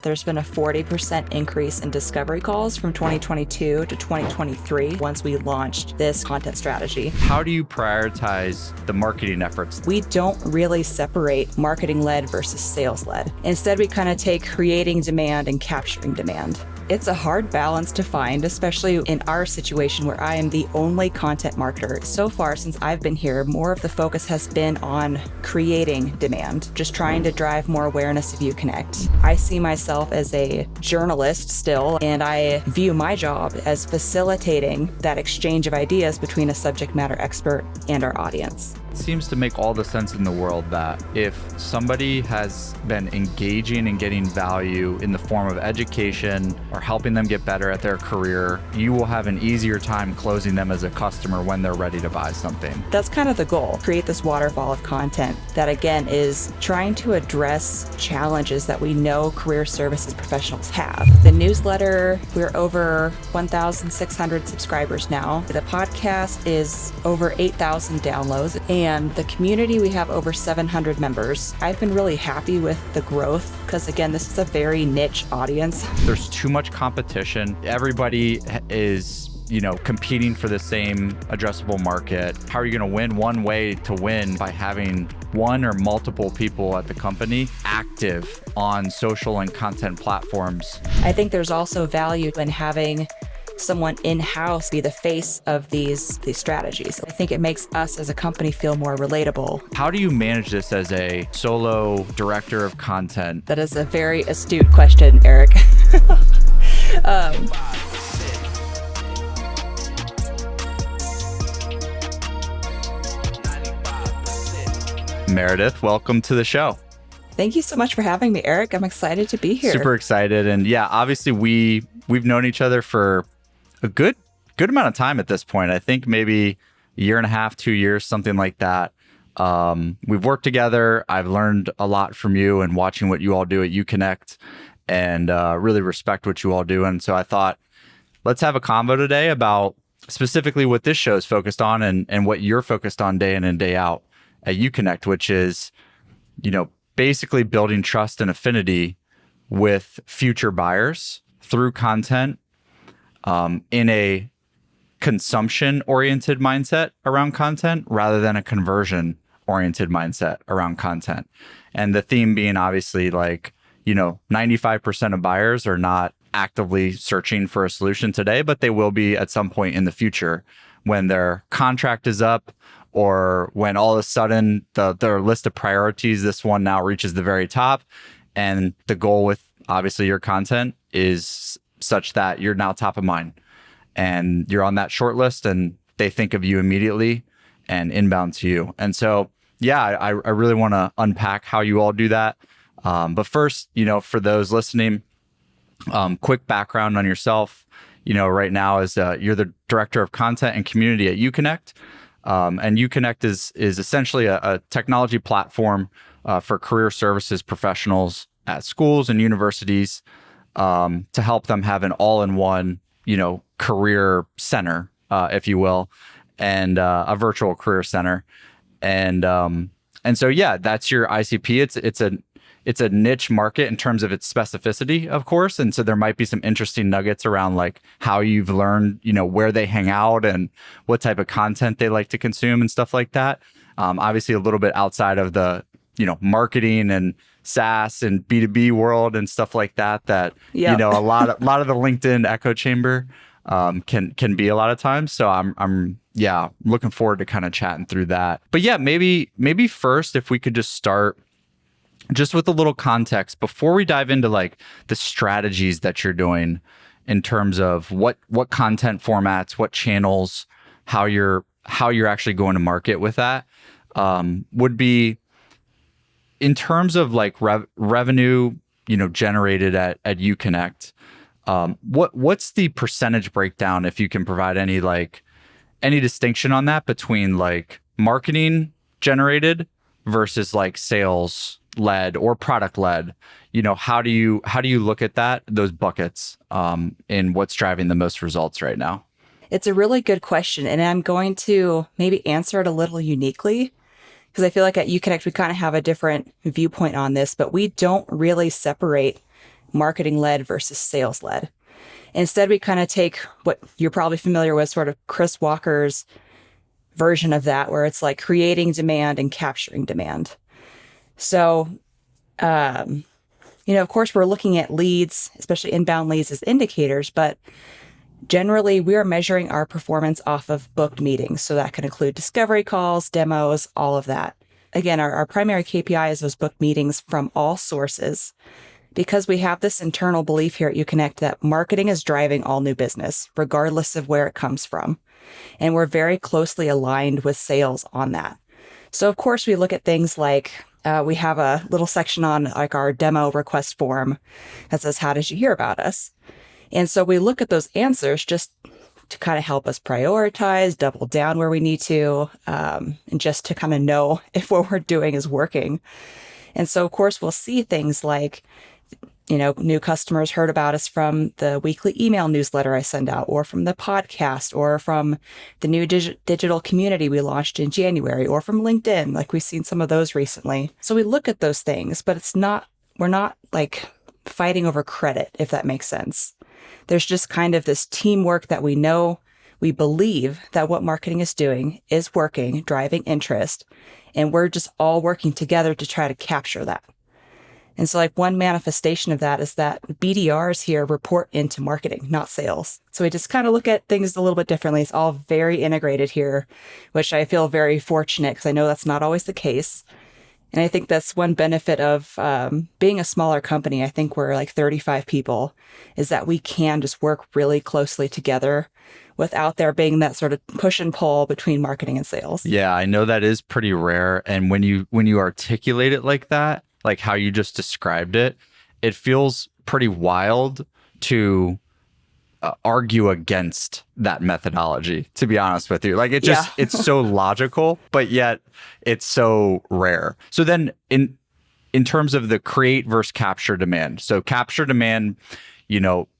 There's been a 40% increase in discovery calls from 2022 to 2023 once we launched this content strategy. How do you prioritize the marketing efforts? We don't really separate marketing-led versus sales-led. Instead, we kind of take creating demand and capturing demand. It's a hard balance to find, especially in our situation where I am the only content marketer. So far, since I've been here, more of the focus has been on creating demand, just trying to drive more awareness of uConnect. I see myself as a journalist still, and I view my job as facilitating that exchange of ideas between a subject matter expert and our audience. It seems to make all the sense in the world that if somebody has been engaging and getting value in the form of education or helping them get better at their career, you will have an easier time closing them as a customer when they're ready to buy something. That's kind of the goal. Create this waterfall of content that, again, is trying to address challenges that we know career services professionals have. The newsletter, we're over 1,600 subscribers now. The podcast is over 8,000 downloads. And the community, we have over 700 members. I've been really happy with the growth because, again, this is a very niche audience. There's too much competition. Everybody is, competing for the same addressable market. How are you going to win? One way to win by having one or multiple people at the company active on social and content platforms. I think there's also value in having someone in-house be the face of these strategies. I think it makes us as a company feel more relatable. How do you manage this as a solo director of content? That is a very astute question, Erik. Meredith, welcome to the show. Thank you so much for having me, Erik. I'm excited to be here. Super excited. And yeah, obviously we've known each other for a good amount of time at this point. I think maybe a year and a half, 2 years, something like that. We've worked together. I've learned a lot from you and watching what you all do at uConnect, and really respect what you all do. And so I thought, let's have a convo today about specifically what this show is focused on and what you're focused on day in and day out at uConnect, which is, basically building trust and affinity with future buyers through content, in a consumption-oriented mindset around content rather than a conversion-oriented mindset around content. And the theme being obviously 95% of buyers are not actively searching for a solution today, but they will be at some point in the future when their contract is up or when all of a sudden their list of priorities, this one now reaches the very top. And the goal with obviously your content is such that you're now top of mind and you're on that short list and they think of you immediately and inbound to you. And so, yeah, I really want to unpack how you all do that. But first, for those listening, quick background on yourself. Right now is you're the director of content and community at uConnect. And uConnect is essentially a technology platform for career services professionals at schools and universities, to help them have an all-in-one, career center, if you will, and a virtual career center. And so, yeah, that's your ICP. It's a niche market in terms of its specificity, of course. And so there might be some interesting nuggets around how you've learned, where they hang out and what type of content they like to consume and stuff like that. Obviously a little bit outside of the, marketing and SaaS and B2B world and stuff like that, Yep. A lot of the LinkedIn echo chamber can be a lot of times. So I'm looking forward to kind of chatting through that. But yeah, maybe first, if we could just start just with a little context before we dive into the strategies that you're doing in terms of what content formats, what channels, how you're actually going to market with that, would be in terms of revenue, generated at uConnect. What's the percentage breakdown, if you can provide any distinction on that between marketing generated versus sales led or product led? How do you look at those buckets in what's driving the most results right now? It's a really good question, and I'm going to maybe answer it a little uniquely because I feel like at uConnect we kind of have a different viewpoint on this, but we don't really separate marketing led versus sales led. Instead, we kind of take what you're probably familiar with, sort of Chris Walker's version of that, where it's like creating demand and capturing demand. So, of course, we're looking at leads, especially inbound leads, as indicators, but generally we are measuring our performance off of booked meetings. So that can include discovery calls, demos, all of that. Again, our primary KPI is those booked meetings from all sources, because we have this internal belief here at uConnect that marketing is driving all new business, regardless of where it comes from. And we're very closely aligned with sales on that. So of course, we look at things like we have a little section on like our demo request form that says, how did you hear about us? And so we look at those answers just to kind of help us prioritize, double down where we need to, and just to kind of know if what we're doing is working. And so, of course, we'll see things like, new customers heard about us from the weekly email newsletter I send out, or from the podcast, or from the new digital community we launched in January, or from LinkedIn. Like we've seen some of those recently. So we look at those things, but we're not like fighting over credit, if that makes sense. There's just kind of this teamwork that we know, we believe that what marketing is doing is working, driving interest, and we're just all working together to try to capture that. And so like one manifestation of that is that BDRs here report into marketing, not sales. So we just kind of look at things a little bit differently. It's all very integrated here, which I feel very fortunate because I know that's not always the case. And I think that's one benefit of being a smaller company. I think we're like 35 people, is that we can just work really closely together without there being that sort of push and pull between marketing and sales. Yeah, I know that is pretty rare. And when you articulate it like that, like how you just described it, it feels pretty wild to argue against that methodology, to be honest with you. Like it's so logical, but yet it's so rare. So then in terms of the create versus capture demand. So capture demand,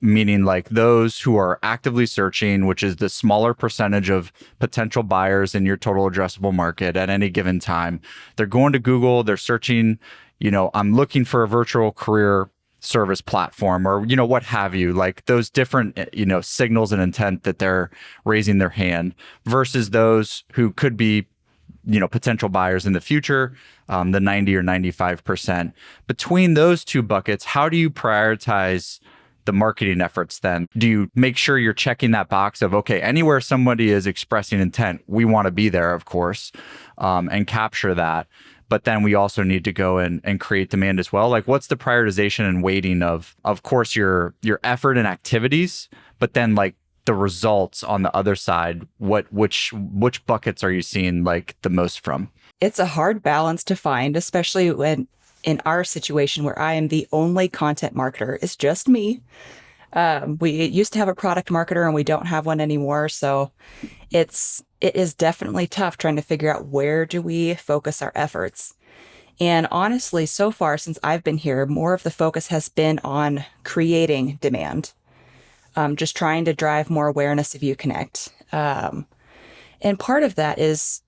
meaning like those who are actively searching, which is the smaller percentage of potential buyers in your total addressable market at any given time. They're going to Google, they're searching, I'm looking for a virtual career service platform, or, what have you, like those different, signals and intent that they're raising their hand, versus those who could be, potential buyers in the future, the 90 or 95%. Between those two buckets, how do you prioritize the marketing efforts then? Do you make sure you're checking that box of, okay, anywhere somebody is expressing intent, we want to be there, of course, and capture that. But then we also need to go and create demand as well. Like, what's the prioritization and weighting of course, your effort and activities, but then like the results on the other side, which buckets are you seeing like the most from? It's a hard balance to find, especially when in our situation where I am the only content marketer. It's just me. We used to have a product marketer and we don't have one anymore. So it is definitely tough trying to figure out where do we focus our efforts. And honestly, so far since I've been here, more of the focus has been on creating demand, just trying to drive more awareness of uConnect. And part of that is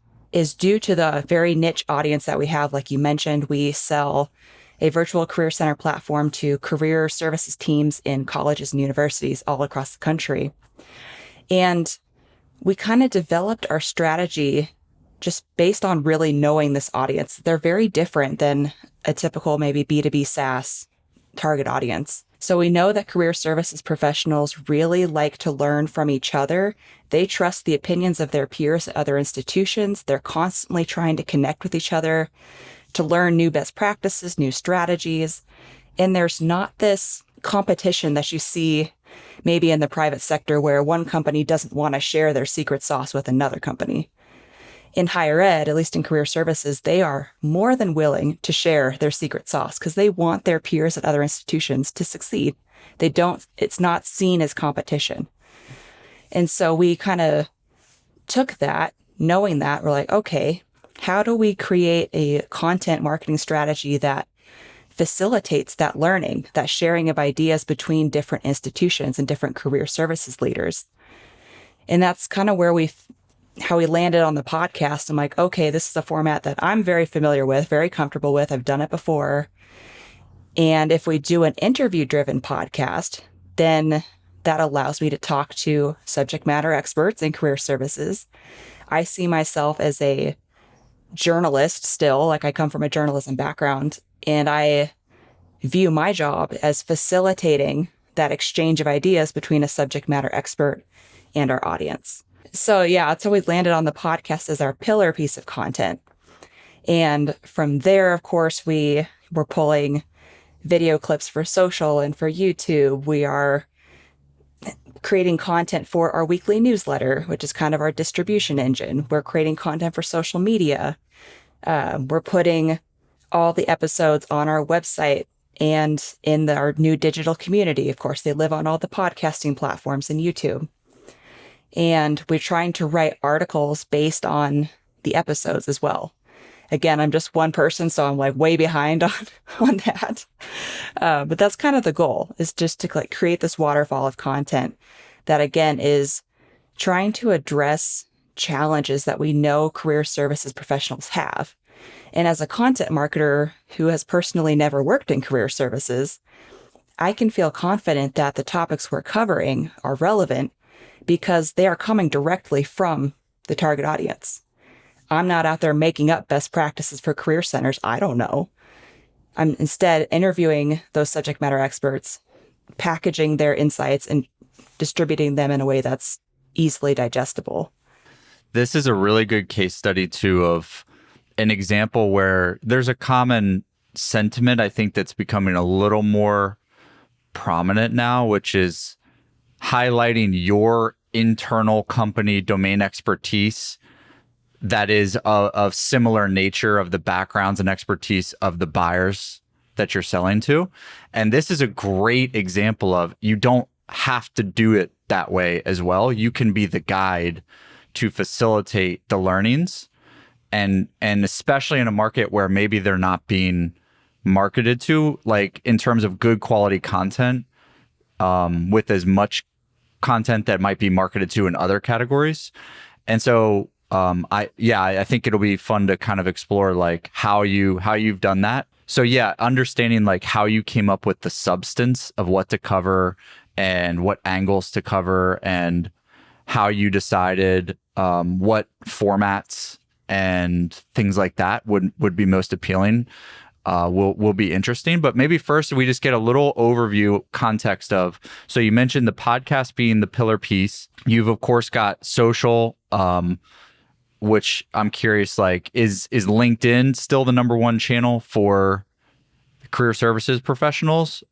due to the very niche audience that we have. Like you mentioned, we sell a virtual career center platform to career services teams in colleges and universities all across the country. And we kind of developed our strategy just based on really knowing this audience. They're very different than a typical maybe B2B SaaS target audience. So we know that career services professionals really like to learn from each other. They trust the opinions of their peers at other institutions. They're constantly trying to connect with each other to learn new best practices, new strategies. And there's not this competition that you see maybe in the private sector where one company doesn't want to share their secret sauce with another company. In higher ed, at least in career services, they are more than willing to share their secret sauce because they want their peers at other institutions to succeed. It's not seen as competition. And so we kind of took that, knowing that, we're like, okay, how do we create a content marketing strategy that facilitates that learning, that sharing of ideas between different institutions and different career services leaders? And that's kind of where how we landed on the podcast. I'm like, okay, this is a format that I'm very familiar with, very comfortable with. I've done it before. And if we do an interview-driven podcast, then that allows me to talk to subject matter experts in career services. I see myself as a journalist still, like I come from a journalism background, and I view my job as facilitating that exchange of ideas between a subject matter expert and our audience. So yeah, it's always landed on the podcast as our pillar piece of content. And from there, of course, we're pulling video clips for social and for YouTube. We are creating content for our weekly newsletter, which is kind of our distribution engine. We're creating content for social media. We're putting all the episodes on our website and in our new digital community. Of course, they live on all the podcasting platforms and YouTube. And we're trying to write articles based on the episodes as well. Again, I'm just one person, so I'm like way behind on that. But that's kind of the goal, is just to like create this waterfall of content that, again, is trying to address challenges that we know career services professionals have. And as a content marketer who has personally never worked in career services, I can feel confident that the topics we're covering are relevant because they are coming directly from the target audience. I'm not out there making up best practices for career centers. I don't know. I'm instead interviewing those subject matter experts, packaging their insights, and distributing them in a way that's easily digestible. This is a really good case study, too, of an example where there's a common sentiment, I think, that's becoming a little more prominent now, which is highlighting your internal company domain expertise that is of similar nature of the backgrounds and expertise of the buyers that you're selling to. And this is a great example of you don't have to do it that way as well. You can be the guide to facilitate the learnings, and especially in a market where maybe they're not being marketed to, like in terms of good quality content, with as much content that might be marketed to in other categories. And so I think it'll be fun to kind of explore like how you've done that. So yeah, understanding like how you came up with the substance of what to cover and what angles to cover and how you decided what formats and things like that would be most appealing will be interesting. But maybe first we just get a little overview context of, so you mentioned the podcast being the pillar piece. You've of course got social, which I'm curious, like, is LinkedIn still the number one channel for career services professionals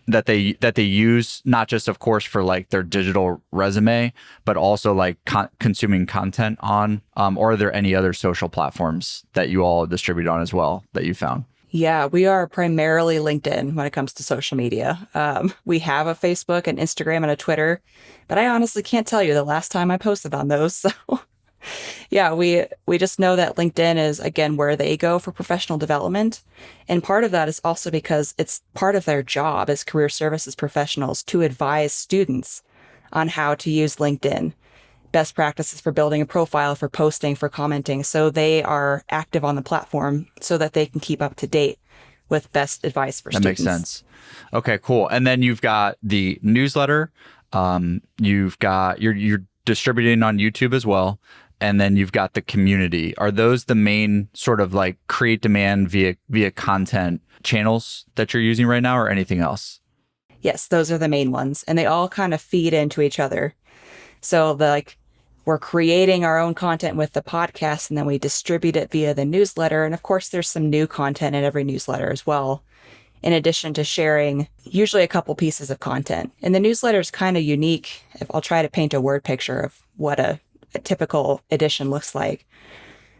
that they use, not just of course for like their digital resume, but also like consuming content on, or are there any other social platforms that you all distribute on as well that you found? Yeah, we are primarily LinkedIn when it comes to social media. We have a Facebook, an Instagram, and a Twitter, but I honestly can't tell you the last time I posted on those. So yeah, we just know that LinkedIn is, again, where they go for professional development. And part of that is also because it's part of their job as career services professionals to advise students on how to use LinkedIn, best practices for building a profile, for posting, for commenting. So they are active on the platform so that they can keep up to date with best advice for students. That makes sense. Okay, cool. And then you've got the newsletter. You've got, you're distributing on YouTube as well. And then you've got the community. Are those the main sort of like create demand via content channels that you're using right now, or anything else? Yes, those are the main ones. And they all kind of feed into each other. So we're creating our own content with the podcast, and then we distribute it via the newsletter. And of course, there's some new content in every newsletter as well, in addition to sharing usually a couple pieces of content. And the newsletter is kind of unique. If I'll try to paint a word picture of what a typical edition looks like.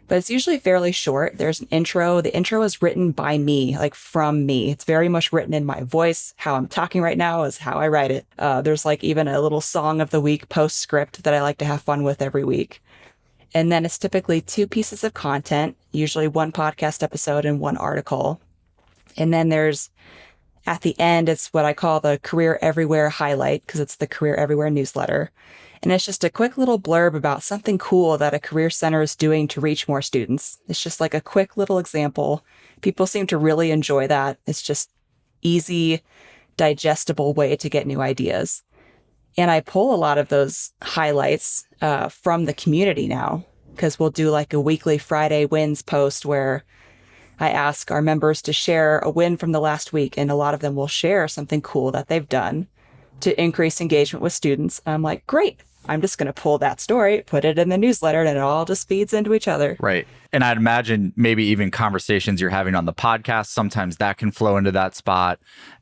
But it's usually fairly short. There's an intro. The intro is written by me, like from me. It's very much written in my voice. How I'm talking right now is how I write it. There's like even a little song of the week postscript that I like to have fun with every week. And then it's typically 2 pieces of content, usually 1 podcast episode and 1 article. And then there's, at the end, it's what I call the Career Everywhere highlight, because it's the Career Everywhere newsletter. And it's just a quick little blurb about something cool that a career center is doing to reach more students. It's just like a quick little example. People seem to really enjoy that. It's just easy, digestible way to get new ideas. And I pull a lot of those highlights from the community now, because we'll do like a weekly Friday wins post where I ask our members to share a win from the last week, and a lot of them will share something cool that they've done to increase engagement with students. I'm like, great. I'm just going to pull that story, put it in the newsletter, and it all just feeds into each other. Right. And I'd imagine maybe even conversations you're having on the podcast, sometimes that can flow into that spot,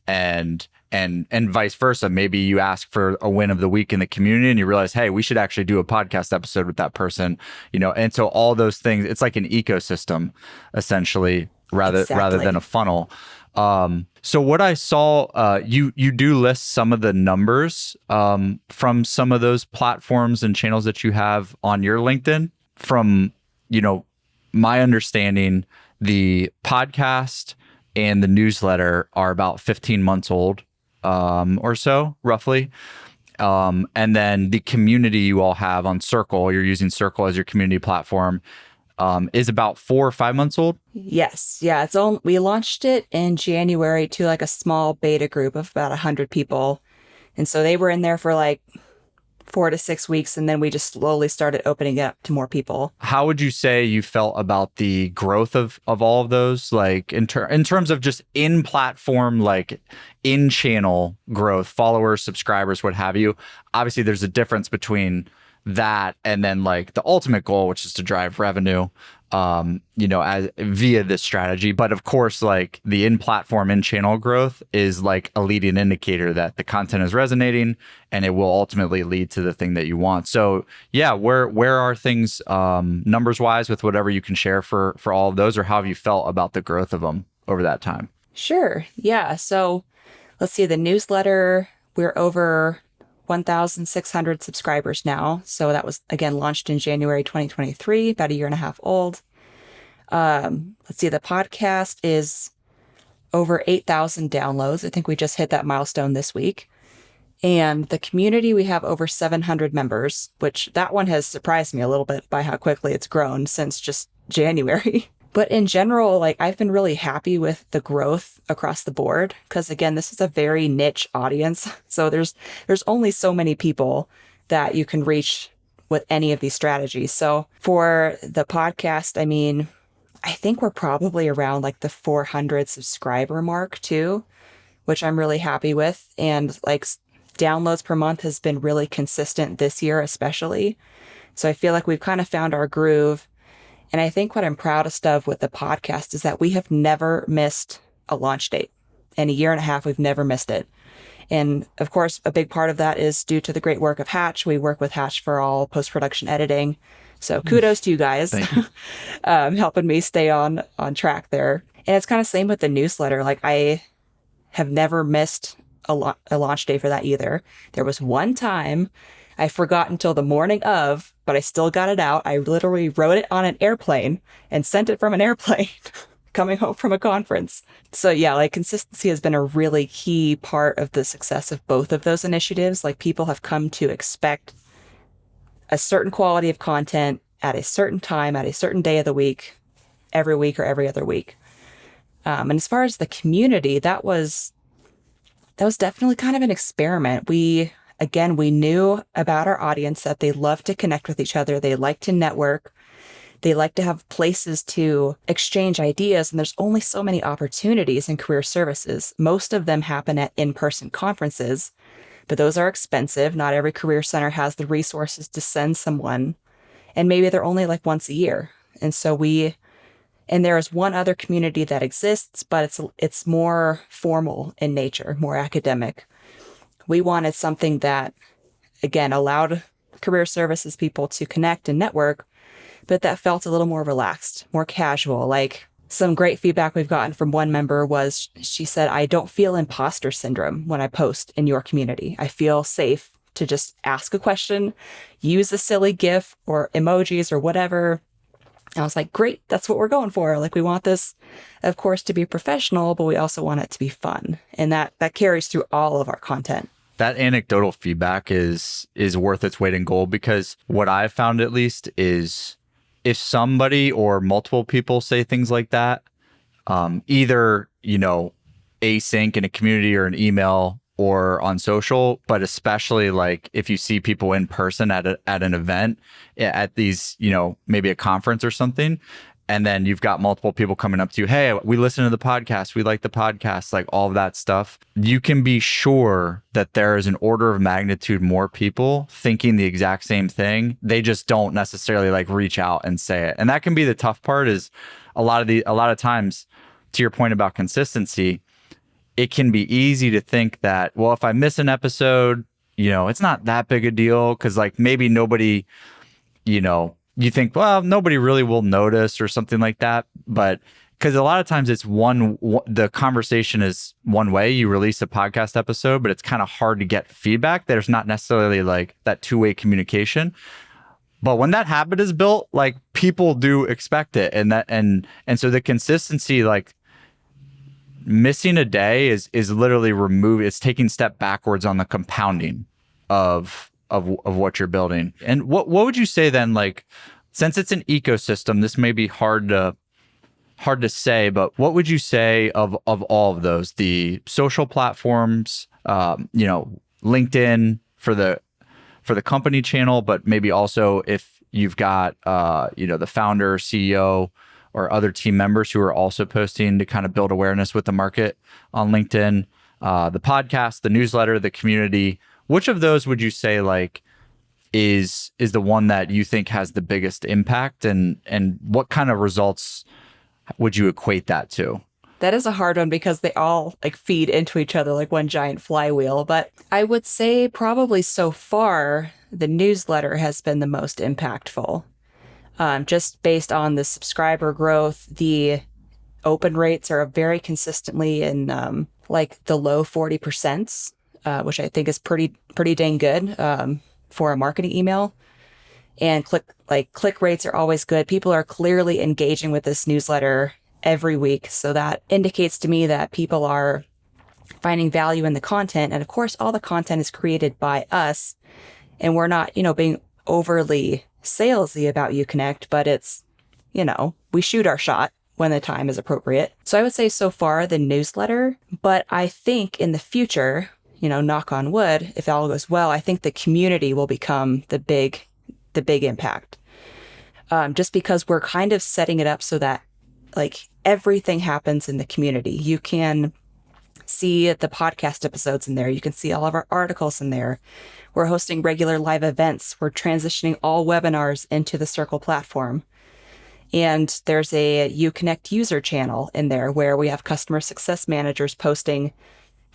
and vice versa. Maybe you ask for a win of the week in the community and you realize, hey, we should actually do a podcast episode with that person, and so all those things, it's like an ecosystem essentially rather than a funnel. So what I saw, you do list some of the numbers from some of those platforms and channels that you have on your LinkedIn. From, my understanding, the podcast and the newsletter are about 15 months old or so, roughly. And then the community you all have on Circle, you're using Circle as your community platform, is about 4 or 5 months old. Yes. Yeah. We launched it in January to like a small beta group of about 100 people. And so they were in there for like 4 to 6 weeks. And then we just slowly started opening it up to more people. How would you say you felt about the growth of all of those? Like in terms of just in platform, like in channel growth, followers, subscribers, what have you. Obviously there's a difference between that and then like the ultimate goal, which is to drive revenue, as via this strategy. But of course, like the in-platform, in-channel growth is like a leading indicator that the content is resonating and it will ultimately lead to the thing that you want. So yeah, where are things numbers wise with whatever you can share for all of those, or how have you felt about the growth of them over that time? Sure. Yeah. So let's see, the newsletter, we're over 1,600 subscribers now. So that was, again, launched in January 2023, about a year and a half old. Let's see, the podcast is over 8,000 downloads. I think we just hit that milestone this week. And the community, we have over 700 members, which that one has surprised me a little bit by how quickly it's grown since just January. But in general, like I've been really happy with the growth across the board because, again, this is a very niche audience. So there's only so many people that you can reach with any of these strategies. So for the podcast, I mean, I think we're probably around like the 400 subscriber mark too, which I'm really happy with. And like downloads per month has been really consistent this year, especially. So I feel like we've kind of found our groove. And I think what I'm proudest of with the podcast is that we have never missed a launch date. In a year and a half, we've never missed it. And of course, a big part of that is due to the great work of Hatch. We work with Hatch for all post-production editing. So kudos to you guys, helping me stay on track there. And it's kind of same with the newsletter. Like I have never missed a launch day for that either. There was one time I forgot until the morning of, but I still got it out. I literally wrote it on an airplane and sent it from an airplane coming home from a conference. So yeah, like consistency has been a really key part of the success of both of those initiatives. Like people have come to expect a certain quality of content at a certain time, at a certain day of the week, every week or every other week. And as far as the community, that was definitely kind of an experiment. We knew about our audience that they love to connect with each other. They like to network. They like to have places to exchange ideas. And there's only so many opportunities in career services. Most of them happen at in-person conferences, but those are expensive. Not every career center has the resources to send someone. And maybe they're only like once a year. And so there is one other community that exists, but it's more formal in nature, more academic. We wanted something that, again, allowed career services people to connect and network, but that felt a little more relaxed, more casual. Like some great feedback we've gotten from one member was, she said, I don't feel imposter syndrome when I post in your community. I feel safe to just ask a question, use a silly GIF or emojis or whatever. I was like, great, that's what we're going for. Like we want this, of course, to be professional, but we also want it to be fun. And that carries through all of our content. That anecdotal feedback is worth its weight in gold, because what I've found, at least, is if somebody or multiple people say things like that, either, async in a community or an email or on social, but especially like if you see people in person at an event, at these, maybe a conference or something, and then you've got multiple people coming up to you, hey, we listen to the podcast, we like the podcast, like all of that stuff. You can be sure that there is an order of magnitude more people thinking the exact same thing. They just don't necessarily like reach out and say it. And that can be the tough part, is a lot of times, to your point about consistency, it can be easy to think that, well, if I miss an episode, it's not that big a deal, because like maybe nobody, you think, well, nobody really will notice or something like that. But because a lot of times it's the conversation is one way. You release a podcast episode, but it's kind of hard to get feedback. There's not necessarily like that two-way communication. But when that habit is built, like people do expect it. And so the consistency, like missing a day is literally it's taking a step backwards on the compounding of what you're building. And what would you say then, like, since it's an ecosystem, this may be hard to say, but what would you say of all of those, the social platforms, LinkedIn for the company channel, but maybe also if you've got, the founder, CEO, or other team members who are also posting to kind of build awareness with the market on LinkedIn, the podcast, the newsletter, the community, which of those would you say like is the one that you think has the biggest impact, and what kind of results would you equate that to? That is a hard one because they all like feed into each other like one giant flywheel. But I would say probably so far, the newsletter has been the most impactful. Just based on the subscriber growth, the open rates are very consistently in like the low 40%, which I think is pretty dang good for a marketing email. And click rates are always good. People are clearly engaging with this newsletter every week. So that indicates to me that people are finding value in the content. And of course, all the content is created by us. And we're not, being overly salesy about uConnect, but it's, we shoot our shot when the time is appropriate. So I would say so far the newsletter, but I think in the future, knock on wood, if all goes well, I think the community will become the big impact. Just because we're kind of setting it up so that like everything happens in the community. You can see the podcast episodes in there. You can see all of our articles in there. We're hosting regular live events. We're transitioning all webinars into the Circle platform. And there's a uConnect user channel in there where we have customer success managers posting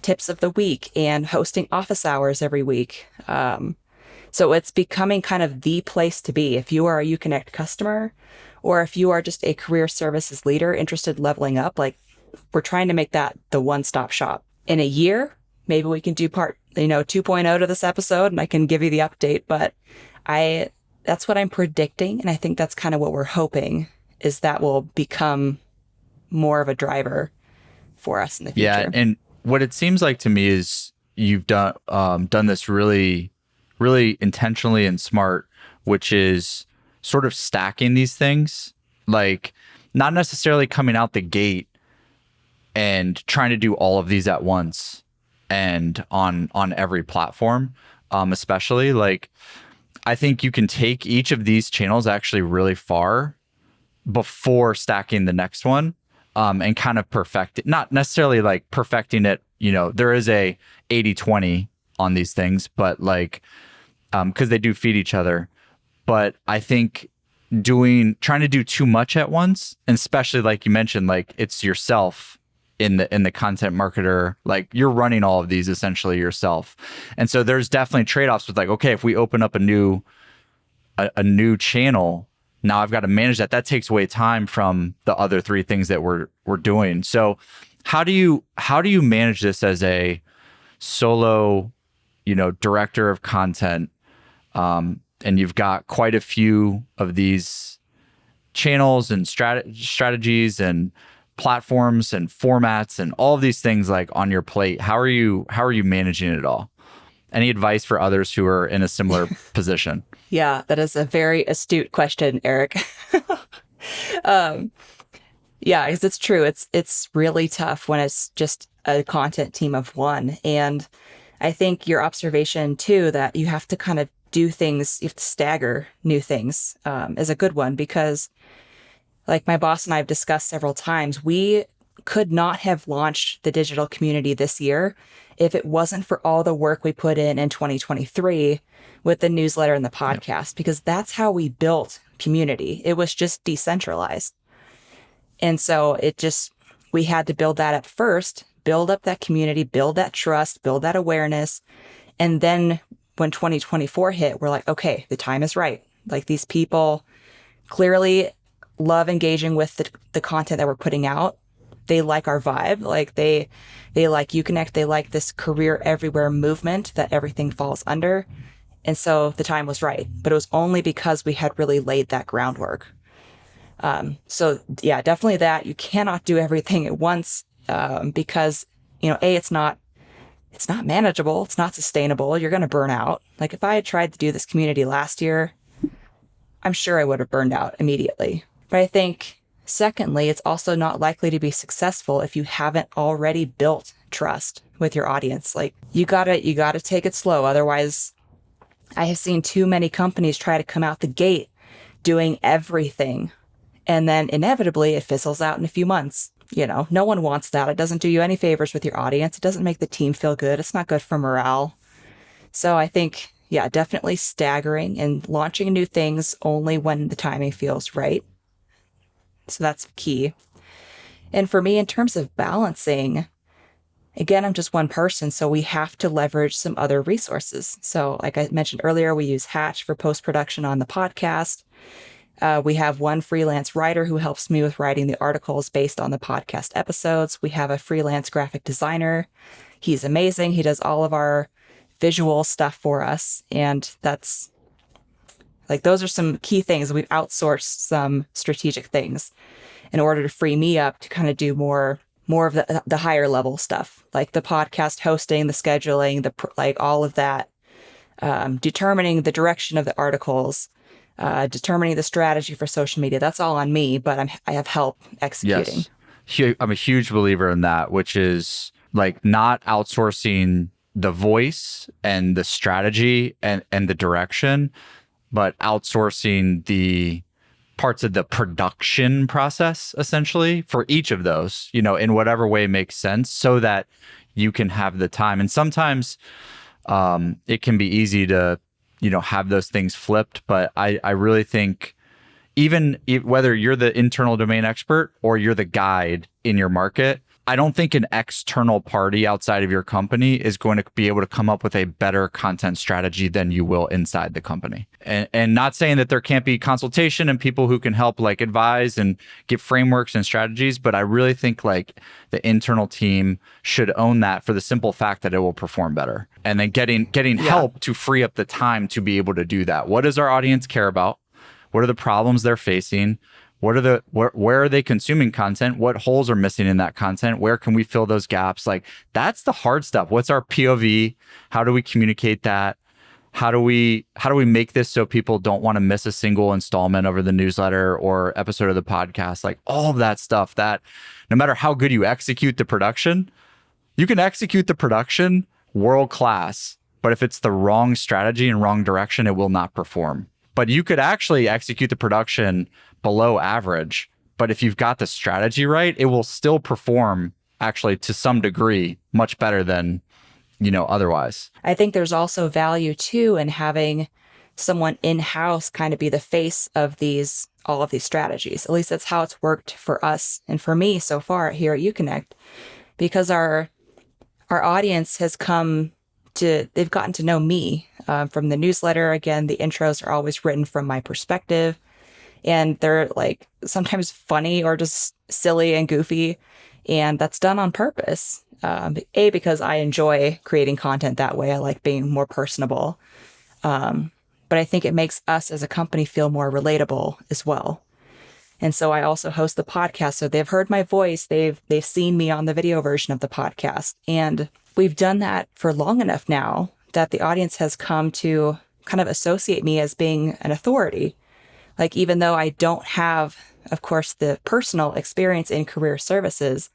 tips of the week and hosting office hours every week. So it's becoming kind of the place to be if you are a uConnect customer, or if you are just a career services leader interested in leveling up. Like, we're trying to make that the one-stop shop. In a year, maybe we can do part 2.0 to this episode, and I can give you the update. But that's what I'm predicting, and I think that's kind of what we're hoping, is that will become more of a driver for us in the future. Yeah, and what it seems like to me is you've done this really, really intentionally and smart, which is sort of stacking these things, like not necessarily coming out the gate and trying to do all of these at once and on every platform, especially like I think you can take each of these channels actually really far before stacking the next one, and kind of perfect it. Not necessarily like perfecting it, there is a 80-20 on these things, but like, because they do feed each other. But I think trying to do too much at once, and especially like you mentioned, like it's yourself in the content marketer, like you're running all of these essentially yourself. And so there's definitely trade-offs with like, okay, if we open up a new channel, now I've got to manage that. That takes away time from the other three things that we're doing. So how do you manage this as a solo, director of content? And you've got quite a few of these channels and strategies and platforms and formats and all of these things like on your plate. How are you managing it all? Any advice for others who are in a similar position? Yeah, that is a very astute question, Erik. Yeah, because it's true. It's really tough when it's just a content team of one. And I think your observation too, that you have to kind of do things, you have to stagger new things, is a good one, because like my boss and I have discussed several times, we could not have launched the digital community this year if it wasn't for all the work we put in 2023 with the newsletter and the podcast, because that's how we built community. It was just decentralized. And so we had to build that up first, build up that community, build that trust, build that awareness. And then when 2024 hit, we're like, okay, the time is right. Like, these people clearly love engaging with the content that we're putting out. They like our vibe. Like, they like uConnect. They like this career everywhere movement that everything falls under. And so the time was right, but it was only because we had really laid that groundwork. So yeah, definitely that. You cannot do everything at once, because, it's not manageable. It's not sustainable. You're going to burn out. Like, if I had tried to do this community last year, I'm sure I would have burned out immediately. But I think secondly, it's also not likely to be successful if you haven't already built trust with your audience. Like, you gotta take it slow. Otherwise, I have seen too many companies try to come out the gate doing everything, and then inevitably it fizzles out in a few months. No one wants that. It doesn't do you any favors with your audience. It doesn't make the team feel good. It's not good for morale. So I think, yeah, definitely staggering and launching new things only when the timing feels right. So that's key. And for me, in terms of balancing, again, I'm just one person, so we have to leverage some other resources. So like I mentioned earlier, we use Hatch for post-production on the podcast. We have one freelance writer who helps me with writing the articles based on the podcast episodes. We have a freelance graphic designer. He's amazing. He does all of our visual stuff for us. And that's like, those are some key things. We've outsourced some strategic things in order to free me up to kind of do more of the higher level stuff, like the podcast hosting, the scheduling, like all of that, determining the direction of the articles, determining the strategy for social media. That's all on me, but I have help executing. Yes. I'm a huge believer in that, which is like not outsourcing the voice and the strategy and the direction, but outsourcing the parts of the production process, essentially, for each of those, in whatever way makes sense, so that you can have the time. And sometimes it can be easy to have those things flipped. But I really think whether you're the internal domain expert or you're the guide in your market, I don't think an external party outside of your company is going to be able to come up with a better content strategy than you will inside the company. And not saying that there can't be consultation and people who can help like advise and give frameworks and strategies, but I really think like the internal team should own that for the simple fact that it will perform better. And then getting help to free up the time to be able to do that. What does our audience care about? What are the problems they're facing? Where are they consuming content? What holes are missing in that content? Where can we fill those gaps? Like, that's the hard stuff. What's our POV? How do we communicate that? How do we make this so people don't want to miss a single installment over the newsletter or episode of the podcast? Like, all of that stuff, that no matter how good you execute the production, you can execute the production world class, but if it's the wrong strategy and wrong direction, it will not perform. But you could actually execute the production below average, but if you've got the strategy right, it will still perform actually to some degree much better than, otherwise. I think there's also value too in having someone in-house kind of be the face of all of these strategies. At least that's how it's worked for us and for me so far here at uConnect, because our audience has they've gotten to know me from the newsletter. Again, the intros are always written from my perspective, and they're like sometimes funny or just silly and goofy. And that's done on purpose. Because I enjoy creating content that way. I like being more personable. But I think it makes us as a company feel more relatable as well. And so I also host the podcast. So they've heard my voice. They've seen me on the video version of the podcast. And we've done that for long enough now that the audience has come to kind of associate me as being an authority. Like, even though I don't have of course, the personal experience in career services,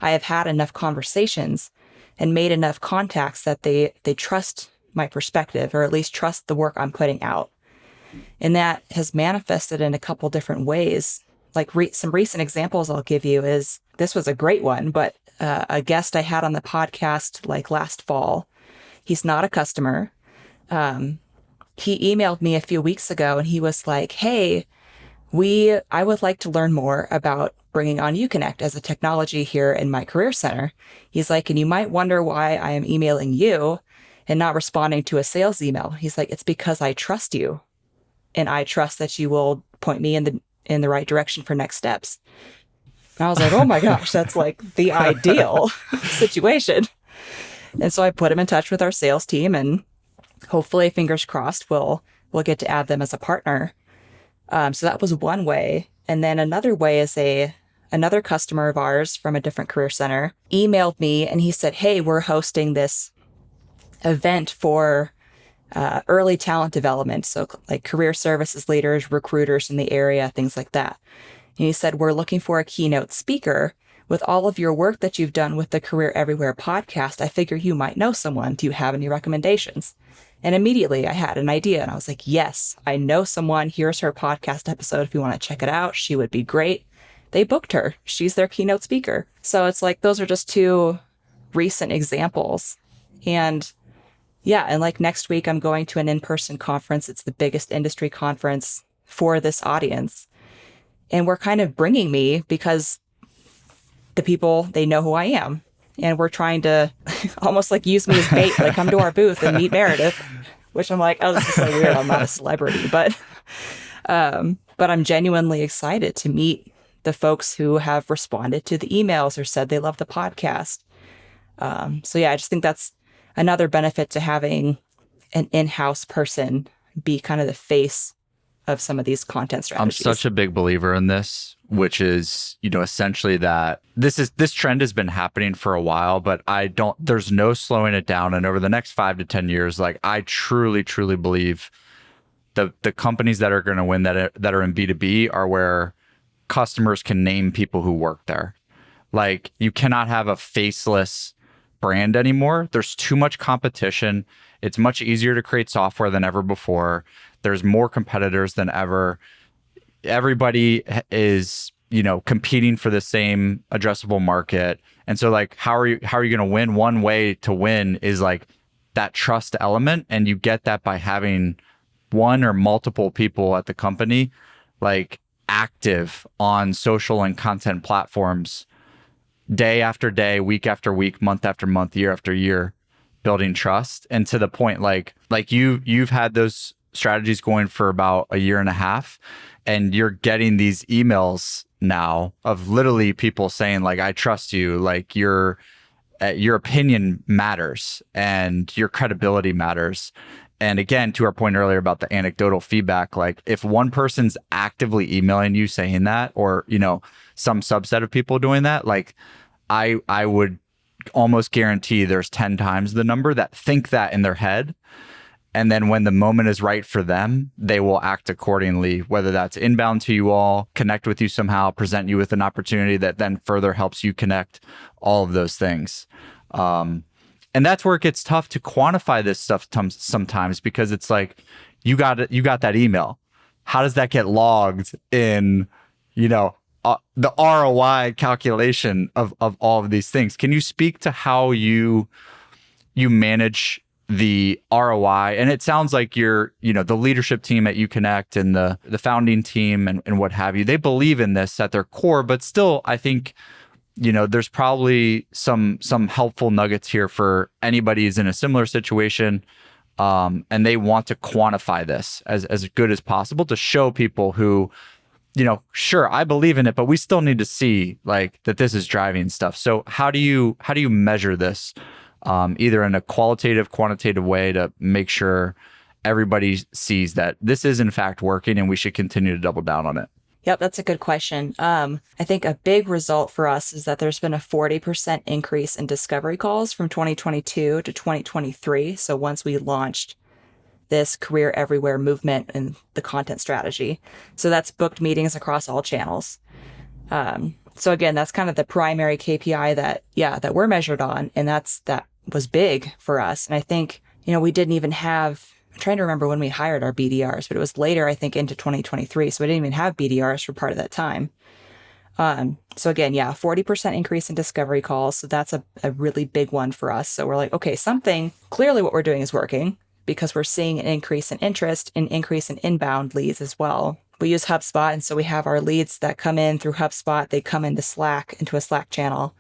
I have had enough conversations and made enough contacts that they trust my perspective, or at least trust the work I'm putting out. And that has manifested in a couple different ways. Like some recent examples I'll give you is, this was a great one, but a guest I had on the podcast like last fall, he's not a customer. He emailed me a few weeks ago and he was like, hey, I would like to learn more about bringing on uConnect as a technology here in my career center. He's like, and you might wonder why I am emailing you and not responding to a sales email. He's like, it's because I trust you and I trust that you will point me in the right direction for next steps. And I was like, oh my gosh, that's like the ideal situation. And so I put him in touch with our sales team, and hopefully, fingers crossed, we'll get to add them as a partner. So that was one way. And then another way is another customer of ours from a different career center emailed me and he said, hey, we're hosting this event for early talent development. So like career services leaders, recruiters in the area, things like that. And he said, we're looking for a keynote speaker. With all of your work that you've done with the Career Everywhere podcast, I figure you might know someone. Do you have any recommendations? And immediately I had an idea and I was like, yes, I know someone. Here's her podcast episode. If you want to check it out, she would be great. They booked her. She's their keynote speaker. So it's like, those are just two recent examples. And yeah, and like next week, I'm going to an in-person conference. It's the biggest industry conference for this audience. And we're kind of bringing me because the people, they know who I am. And we're trying to almost like use me as bait, like come to our booth and meet Meredith, which I'm like, oh, this is so weird. I'm not a celebrity, but I'm genuinely excited to meet the folks who have responded to the emails or said they love the podcast. So yeah, I just think that's another benefit to having an in-house person be kind of the face of some of these content strategies. I'm such a big believer in this, which is, essentially that this trend has been happening for a while, but there's no slowing it down. And over the next 5 to 10 years, like I truly, truly believe the companies that are going to win that are in B2B are where customers can name people who work there. Like you cannot have a faceless brand anymore. There's too much competition. It's much easier to create software than ever before. There's more competitors than ever. Everybody is, competing for the same addressable market. And so like, how are you going to win? One way to win is like that trust element. And you get that by having one or multiple people at the company, like active on social and content platforms day after day, week after week, month after month, year after year, building trust. And to the point, like you've had those strategies going for about a year and a half, and you're getting these emails now of literally people saying like, I trust you, like your opinion matters and your credibility matters. And again, to our point earlier about the anecdotal feedback, like if one person's actively emailing you saying that, or, some subset of people doing that, like I would almost guarantee there's 10 times the number that think that in their head. And then when the moment is right for them, they will act accordingly, whether that's inbound to you all, connect with you somehow, present you with an opportunity that then further helps you connect, all of those things. And that's where it gets tough to quantify this stuff sometimes, because it's like, you got that email. How does that get logged in, the ROI calculation of all of these things? Can you speak to how you manage the ROI? And it sounds like you're, the leadership team at uConnect and the founding team and what have you, they believe in this at their core, but still, I think, there's probably some helpful nuggets here for anybody who's in a similar situation. And they want to quantify this as good as possible to show people who, sure, I believe in it, but we still need to see like that this is driving stuff. So how do you measure this? Either in a qualitative, quantitative way to make sure everybody sees that this is in fact working and we should continue to double down on it? Yep, that's a good question. I think a big result for us is that there's been a 40% increase in discovery calls from 2022 to 2023. So once we launched this career everywhere movement and the content strategy. So that's booked meetings across all channels. So again, that's kind of the primary KPI that we're measured on. And that was big for us. And I think, we didn't even have, I'm trying to remember when we hired our BDRs, but it was later, I think, into 2023. So we didn't even have BDRs for part of that time. So again, 40% increase in discovery calls. So that's a really big one for us. So we're like, okay, clearly what we're doing is working because we're seeing an increase in interest, an increase in inbound leads as well. We use HubSpot. And so we have our leads that come in through HubSpot. They come into a Slack channel.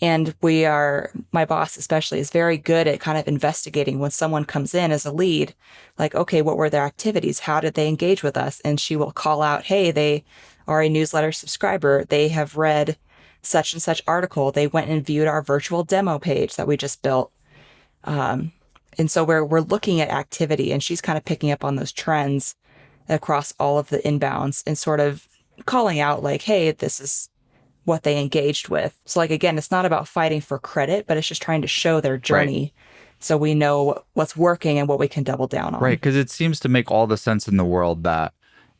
And my boss especially is very good at kind of investigating when someone comes in as a lead, like, okay, what were their activities? How did they engage with us? And she will call out, hey, they are a newsletter subscriber. They have read such and such article. They went and viewed our virtual demo page that we just built. And so we're looking at activity, and she's kind of picking up on those trends across all of the inbounds and sort of calling out like, hey, this is what they engaged with. So like, again, it's not about fighting for credit, but it's just trying to show their journey. Right. So we know what's working and what we can double down on. Right. Because it seems to make all the sense in the world that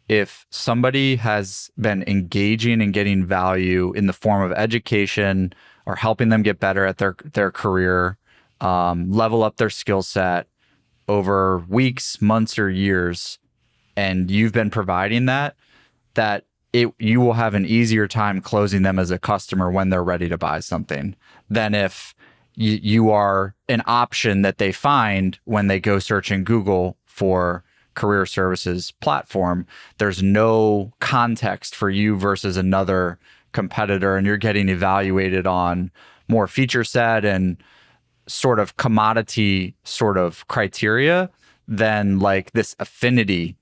if somebody has been engaging and getting value in the form of education or helping them get better at their career, level up their skill set over weeks, months, or years, and you've been providing that you will have an easier time closing them as a customer when they're ready to buy something than if you are an option that they find when they go search in Google for career services platform. There's no context for you versus another competitor, and you're getting evaluated on more feature set and sort of commodity sort of criteria than like this affinity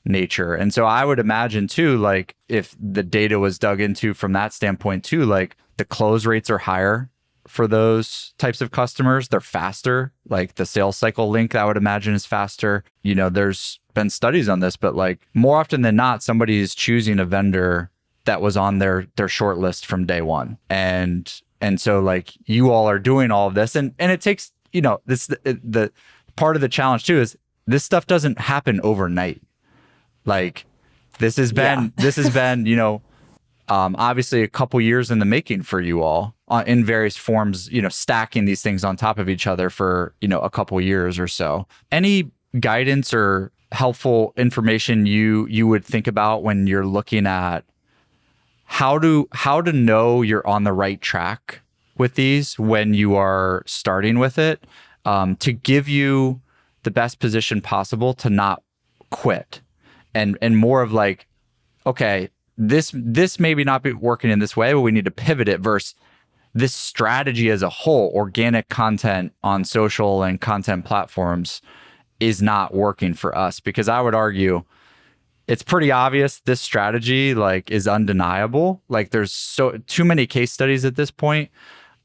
nature. And so I would imagine too, like if the data was dug into from that standpoint too, like the close rates are higher for those types of customers. They're faster. Like the sales cycle link, I would imagine, is faster. There's been studies on this, but like more often than not, somebody is choosing a vendor that was on their short list from day one. And so like you all are doing all of this, and it takes, this the part of the challenge too is this stuff doesn't happen overnight. Like this has been, obviously a couple years in the making for you all in various forms, stacking these things on top of each other for, a couple years or so. Any guidance or helpful information you would think about when you're looking at how to know you're on the right track with these when you are starting with it, to give you the best position possible to not quit? And more of like, okay, this maybe not be working in this way, but we need to pivot it versus this strategy as a whole, organic content on social and content platforms is not working for us. Because I would argue it's pretty obvious this strategy like is undeniable. Like there's too many case studies at this point.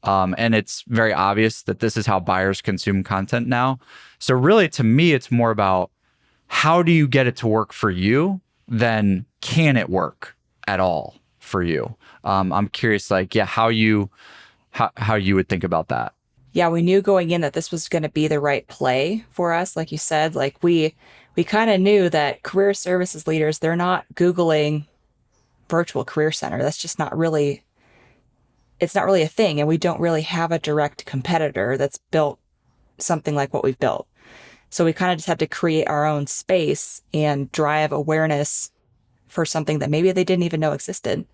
And it's very obvious that this is how buyers consume content now. So really, to me, it's more about how do you get it to work for you than can it work at all for you? I'm curious, like, how you would think about that. Yeah, we knew going in that this was going to be the right play for us. Like you said, like we kind of knew that career services leaders, they're not Googling virtual career center. That's just it's not really a thing. And we don't really have a direct competitor that's built something like what we've built. So we kind of just had to create our own space and drive awareness for something that maybe they didn't even know existed.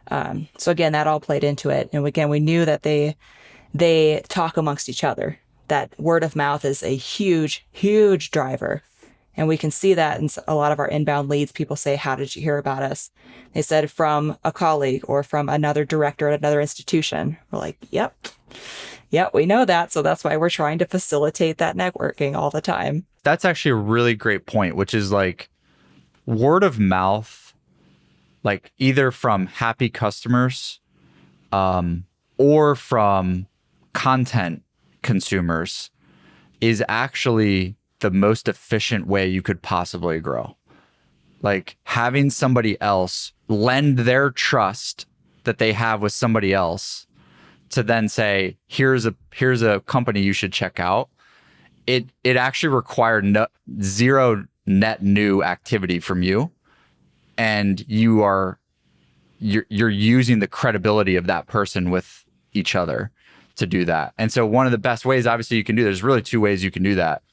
So again, that all played into it. And again, we knew that they talk amongst each other. That word of mouth is a huge, huge driver. And we can see that in a lot of our inbound leads. People say, how did you hear about us? They said from a colleague or from another director at another institution. We're like, yep, we know that. So that's why we're trying to facilitate that networking all the time. That's actually a really great point, which is like word of mouth, like either from happy customers or from content consumers is actually the most efficient way you could possibly grow. Like having somebody else lend their trust that they have with somebody else to then say, here's a company you should check out it actually required zero net new activity from you, and you're using the credibility of that person with each other to do that. And so one of the best ways, obviously, you can do, there's really two ways you can do that.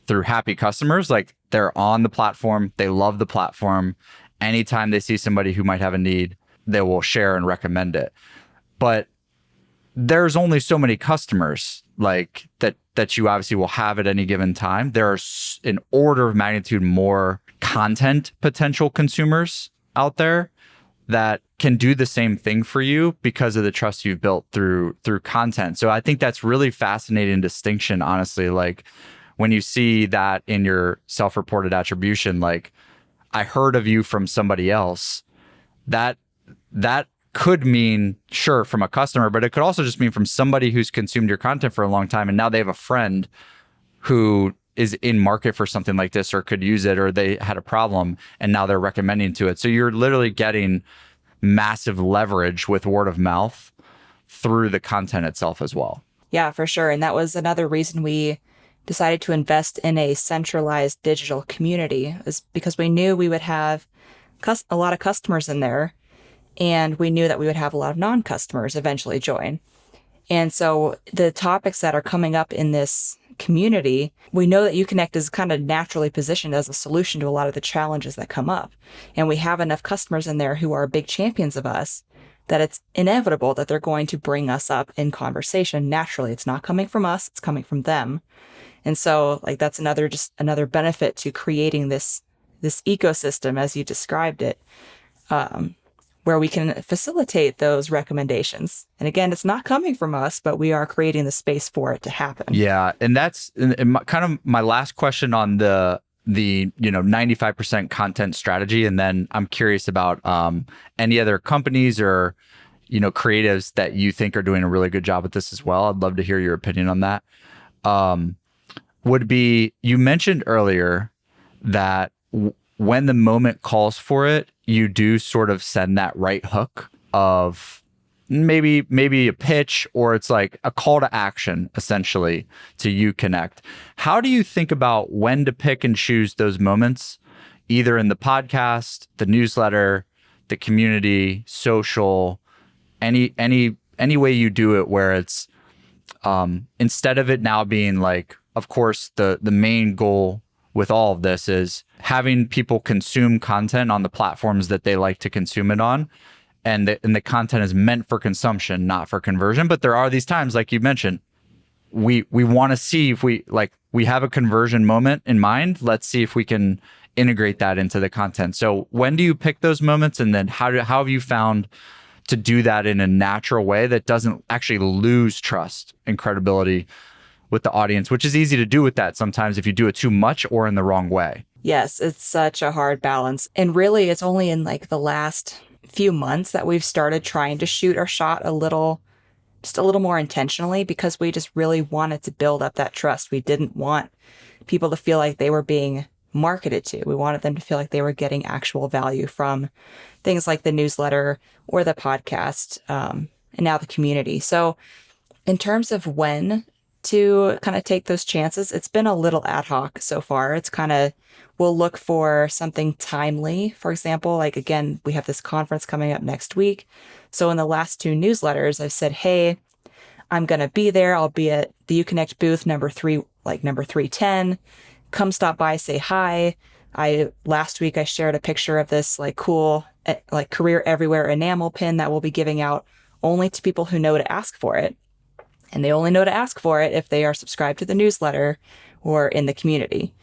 Through happy customers, like they're on the platform, they love the platform. Anytime they see somebody who might have a need, they will share and recommend it. But there's only so many customers like that you obviously will have at any given time. There are an order of magnitude more content potential consumers out there that can do the same thing for you because of the trust you've built through content. So I think that's really fascinating distinction, honestly. Like when you see that in your self-reported attribution, like I heard of you from somebody else, that could mean, sure, from a customer, but it could also just mean from somebody who's consumed your content for a long time and now they have a friend who is in market for something like this or could use it, or they had a problem and now they're recommending to it. So you're literally getting massive leverage with word of mouth through the content itself as well. Yeah, for sure. And that was another reason we decided to invest in a centralized digital community, is because we knew we would have a lot of customers in there, and we knew that we would have a lot of non-customers eventually join. And so the topics that are coming up in this community, we know that uConnect is kind of naturally positioned as a solution to a lot of the challenges that come up. And we have enough customers in there who are big champions of us that it's inevitable that they're going to bring us up in conversation naturally. It's not coming from us, it's coming from them. And so like that's another benefit to creating this ecosystem as you described it, where we can facilitate those recommendations. And again, it's not coming from us, but we are creating the space for it to happen. Yeah, and that's kind of my last question on the 95% content strategy. And then I'm curious about any other companies or creatives that you think are doing a really good job with this as well. I'd love to hear your opinion on that. Would be, you mentioned earlier that when the moment calls for it, you do sort of send that right hook of maybe a pitch, or it's like a call to action essentially to uConnect. How do you think about when to pick and choose those moments, either in the podcast, the newsletter, the community, social, any way you do it, where it's instead of it now being like, of course, the main goal with all of this is having people consume content on the platforms that they like to consume it on. And the content is meant for consumption, not for conversion. But there are these times, like you mentioned, we want to see if we have a conversion moment in mind. Let's see if we can integrate that into the content. So when do you pick those moments? And then how have you found to do that in a natural way that doesn't actually lose trust and credibility with the audience, which is easy to do with that sometimes if you do it too much or in the wrong way? Yes, it's such a hard balance. And really, it's only in like the last few months that we've started trying to shoot our shot a little more intentionally, because we just really wanted to build up that trust. We didn't want people to feel like they were being marketed to. We wanted them to feel like they were getting actual value from things like the newsletter or the podcast, and now the community. So in terms of when to kind of take those chances, it's been a little ad hoc so far. It's kind of, we'll look for something timely. For example, like again, we have this conference coming up next week. So in the last 2 newsletters, I've said, hey, I'm going to be there. I'll be at the uConnect booth number 310. Come stop by, say hi. Last week I shared a picture of this like cool like Career Everywhere enamel pin that we'll be giving out only to people who know to ask for it. And they only know to ask for it if they are subscribed to the newsletter or in the community.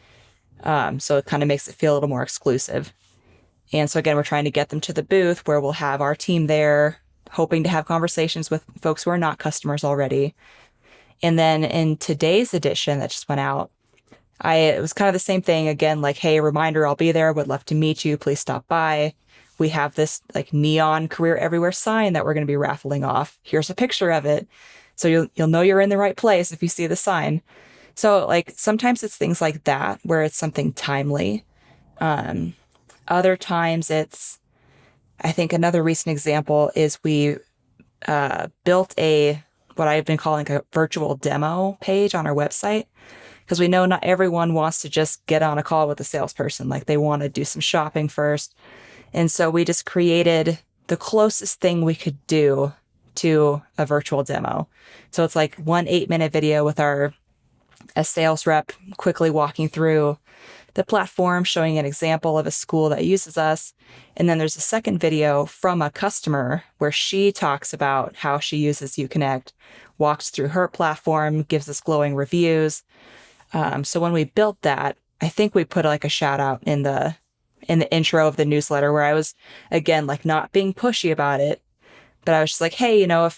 So it kind of makes it feel a little more exclusive. And so again, we're trying to get them to the booth where we'll have our team there, hoping to have conversations with folks who are not customers already. And then in today's edition that just went out, it was kind of the same thing. Again, like, hey, reminder, I'll be there. Would love to meet you. Please stop by. We have this like neon Career Everywhere sign that we're going to be raffling off. Here's a picture of it. So you'll know you're in the right place if you see the sign. So like sometimes it's things like that where it's something timely. Other times it's, I think another recent example is we built what I've been calling a virtual demo page on our website, because we know not everyone wants to just get on a call with a salesperson. Like they want to do some shopping first. And so we just created the closest thing we could do to a virtual demo. So it's like 1 8-minute video with a sales rep quickly walking through the platform, showing an example of a school that uses us. And then there's a second video from a customer where she talks about how she uses uConnect, walks through her platform, gives us glowing reviews. So when we built that, I think we put like a shout out in the intro of the newsletter where I was, again, like not being pushy about it, but I was just like, hey, you know,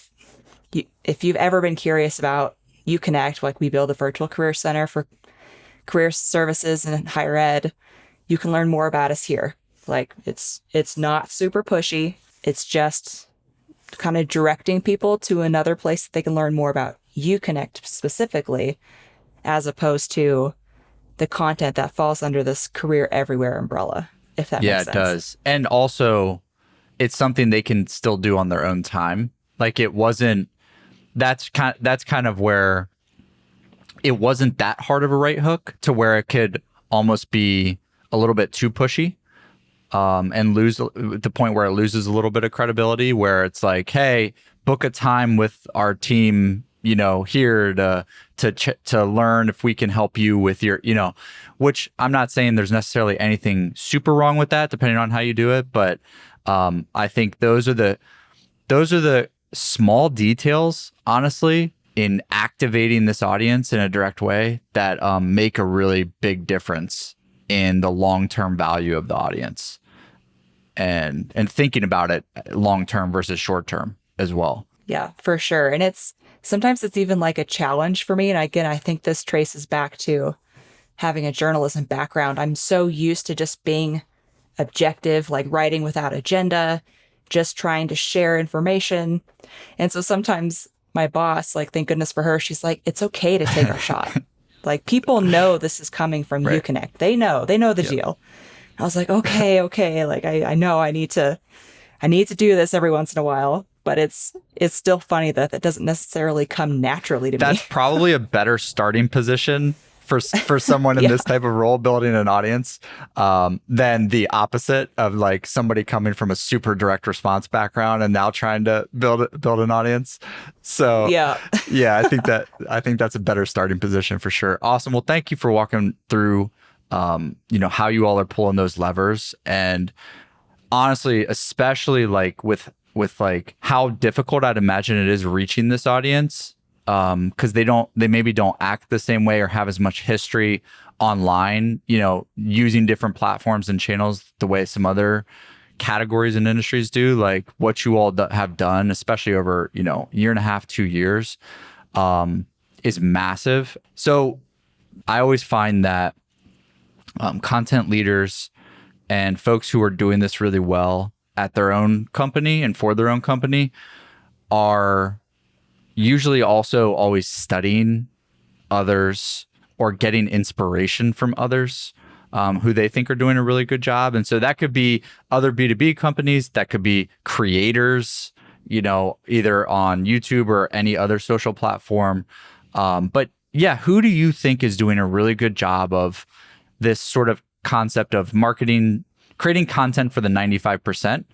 if you've ever been curious about uConnect, like we build a virtual career center for career services and higher ed, you can learn more about us here. Like it's not super pushy. It's just kind of directing people to another place that they can learn more about uConnect specifically, as opposed to the content that falls under this career everywhere umbrella, if that makes sense. Yeah, it does. And also it's something they can still do on their own time. Like that's kind of where it wasn't that hard of a right hook to where it could almost be a little bit too pushy, and lose the point where it loses a little bit of credibility, where it's like, hey, book a time with our team, you know, here to learn if we can help you with your, you know, which I'm not saying there's necessarily anything super wrong with that, depending on how you do it. But I think those are the small details, honestly, in activating this audience in a direct way that make a really big difference in the long-term value of the audience, and thinking about it long-term versus short-term as well. Yeah, for sure. And sometimes it's even like a challenge for me. And again, I think this traces back to having a journalism background. I'm so used to just being objective, like writing without agenda, just trying to share information. And so sometimes my boss, like, thank goodness for her, she's like, it's okay to take our shot. Like, people know this is coming from Right. uConnect. They know the deal. I was like, okay. Like, I know I need to do this every once in a while, but it's still funny that doesn't necessarily come naturally to me. That's probably a better starting position for someone in Yeah. this type of role, building an audience, than the opposite of like somebody coming from a super direct response background and now trying to build an audience. So Yeah. yeah, I think that's a better starting position for sure. Awesome. Well, thank you for walking through, you know, how you all are pulling those levers, and honestly, especially like with like how difficult I'd imagine it is reaching this audience. Because they maybe don't act the same way or have as much history online, you know, using different platforms and channels the way some other categories and industries do. Like what you all have done, especially over, you know, 1.5 to 2 years, is massive. So I always find that content leaders and folks who are doing this really well at their own company and for their own company are usually also always studying others or getting inspiration from others who they think are doing a really good job. And so that could be other B2B companies, that could be creators, you know, either on YouTube or any other social platform. But yeah, who do you think is doing a really good job of this sort of concept of marketing, creating content for the 95%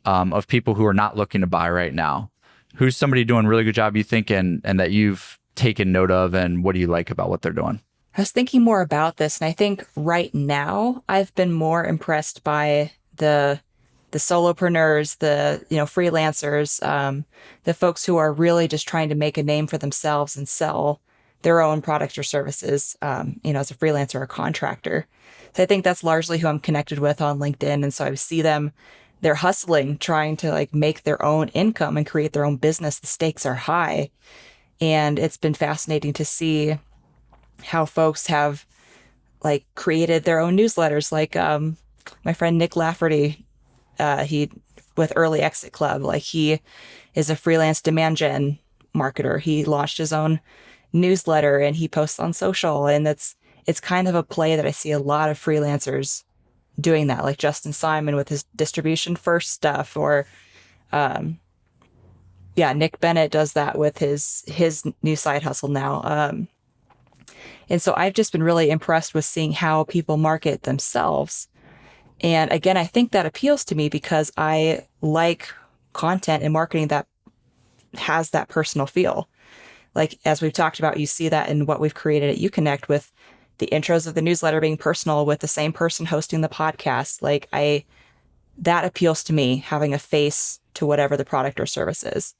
of people who are not looking to buy right now? Who's somebody doing a really good job, you think, and that you've taken note of, and what do you like about what they're doing? I was thinking more about this, and I think right now I've been more impressed by the solopreneurs, the, you know, freelancers, the folks who are really just trying to make a name for themselves and sell their own products or services, you know, as a freelancer or contractor. So I think that's largely who I'm connected with on LinkedIn. And so I see them, they're hustling, trying to like make their own income and create their own business. The stakes are high. And it's been fascinating to see how folks have like created their own newsletters. Like my friend Nick Lafferty, he with Early Exit Club, like he is a freelance demand gen marketer. He launched his own newsletter and he posts on social, and it's kind of a play that I see a lot of freelancers doing, that like Justin Simon with his distribution first stuff, or Nick Bennett does that with his new side hustle now. And so I've just been really impressed with seeing how people market themselves. And again, I think that appeals to me because I like content and marketing that has that personal feel. Like, as we've talked about, you see that in what we've created at uConnect with the intros of the newsletter being personal with the same person hosting the podcast. Like, that appeals to me, having a face to whatever the product or service is.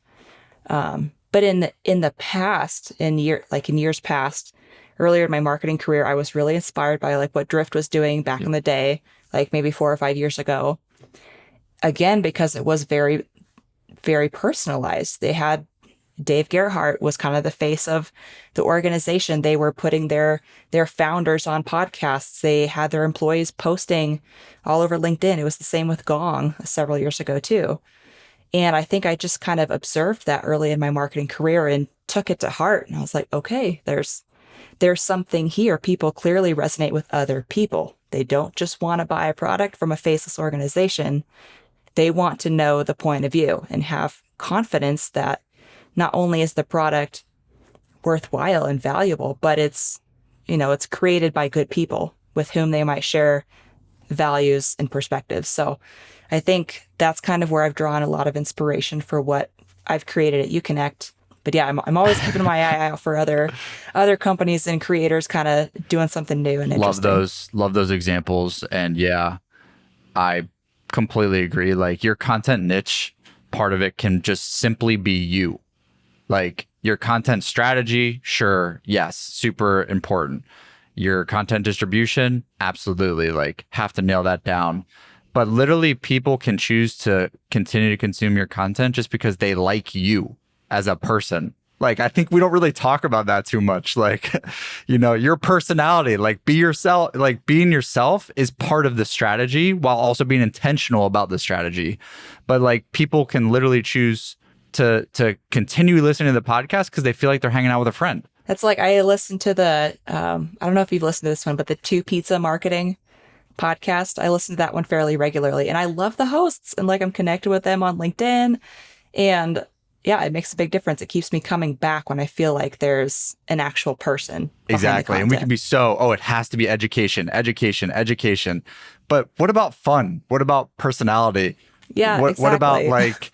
But in the past, in years past, earlier in my marketing career, I was really inspired by like what Drift was doing back in the day, like maybe 4 or 5 years ago. Again, because it was very, very personalized. They had Dave Gerhardt was kind of the face of the organization. They were putting their founders on podcasts. They had their employees posting all over LinkedIn. It was the same with Gong several years ago too. And I think I just kind of observed that early in my marketing career and took it to heart. And I was like, okay, there's something here. People clearly resonate with other people. They don't just want to buy a product from a faceless organization. They want to know the point of view and have confidence that not only is the product worthwhile and valuable, but it's created by good people with whom they might share values and perspectives. So I think that's kind of where I've drawn a lot of inspiration for what I've created at uConnect. But yeah, I'm always keeping my eye out for other companies and creators kind of doing something new and interesting. Love those examples. And yeah, I completely agree. Like, your content niche, part of it can just simply be you. Like, your content strategy, sure, yes, super important. Your content distribution, absolutely, like, have to nail that down. But literally, people can choose to continue to consume your content just because they like you as a person. Like, I think we don't really talk about that too much. Like, your personality, like, be yourself, like, being yourself is part of the strategy while also being intentional about the strategy. But like, people can literally choose to continue listening to the podcast because they feel like they're hanging out with a friend. That's like, I listened to the, I don't know if you've listened to this one, but the Two Pizza Marketing podcast. I listen to that one fairly regularly and I love the hosts and like I'm connected with them on LinkedIn. And yeah, it makes a big difference. It keeps me coming back when I feel like there's an actual person. Exactly. And we can be it has to be education. But what about fun? What about personality? Yeah, exactly. What about like,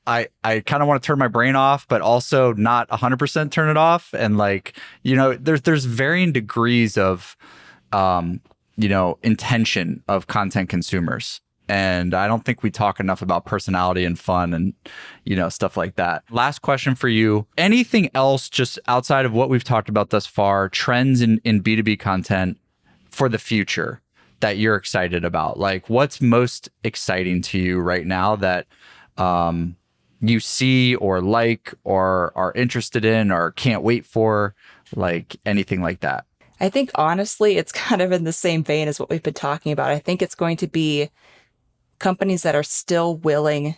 I kind of want to turn my brain off, but also not 100% turn it off. And like, there's varying degrees of, intention of content consumers. And I don't think we talk enough about personality and fun and, stuff like that. Last question for you. Anything else just outside of what we've talked about thus far, trends in B2B content for the future that you're excited about? Like, what's most exciting to you right now that you see or like or are interested in or can't wait for, like anything like that? I think honestly, it's kind of in the same vein as what we've been talking about. I think it's going to be companies that are still willing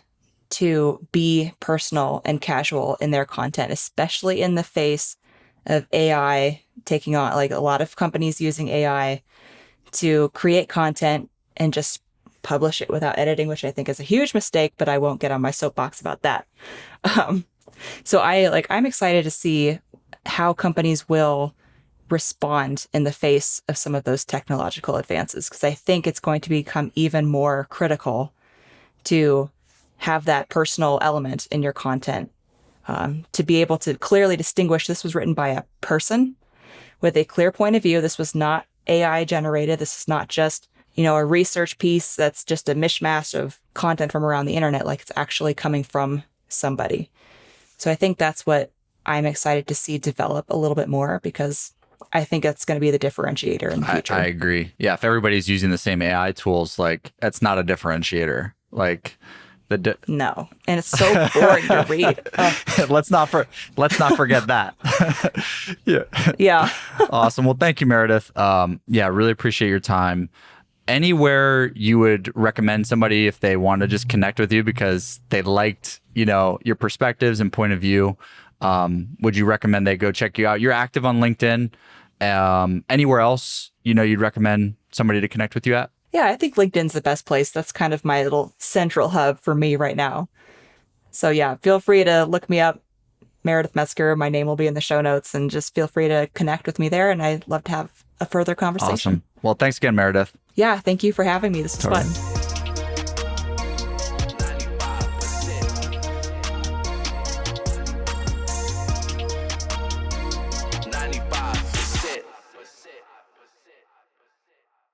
to be personal and casual in their content, especially in the face of AI taking on, like, a lot of companies using AI to create content and just publish it without editing, which I think is a huge mistake, but I won't get on my soapbox about that. So I'm excited to see how companies will respond in the face of some of those technological advances, because I think it's going to become even more critical to have that personal element in your content, to be able to clearly distinguish this was written by a person with a clear point of view. This was not AI generated. This is not just, a research piece that's just a mishmash of content from around the internet. Like, it's actually coming from somebody. So I think that's what I'm excited to see develop a little bit more, because I think that's going to be the differentiator in the future. I agree. Yeah. If everybody's using the same AI tools, like, that's not a differentiator. Like, no. And it's so boring to read. Let's not forget that. Yeah. Yeah. Awesome. Well, thank you, Meredith. Really appreciate your time. Anywhere you would recommend somebody if they want to just connect with you because they liked, your perspectives and point of view, would you recommend they go check you out? You're active on LinkedIn. Anywhere else, you'd recommend somebody to connect with you at? Yeah, I think LinkedIn's the best place. That's kind of my little central hub for me right now. So yeah, feel free to look me up, Meredith Metsker. My name will be in the show notes, and just feel free to connect with me there. And I'd love to have a further conversation. Awesome. Well, thanks again, Meredith. Yeah, thank you for having me. This was fun.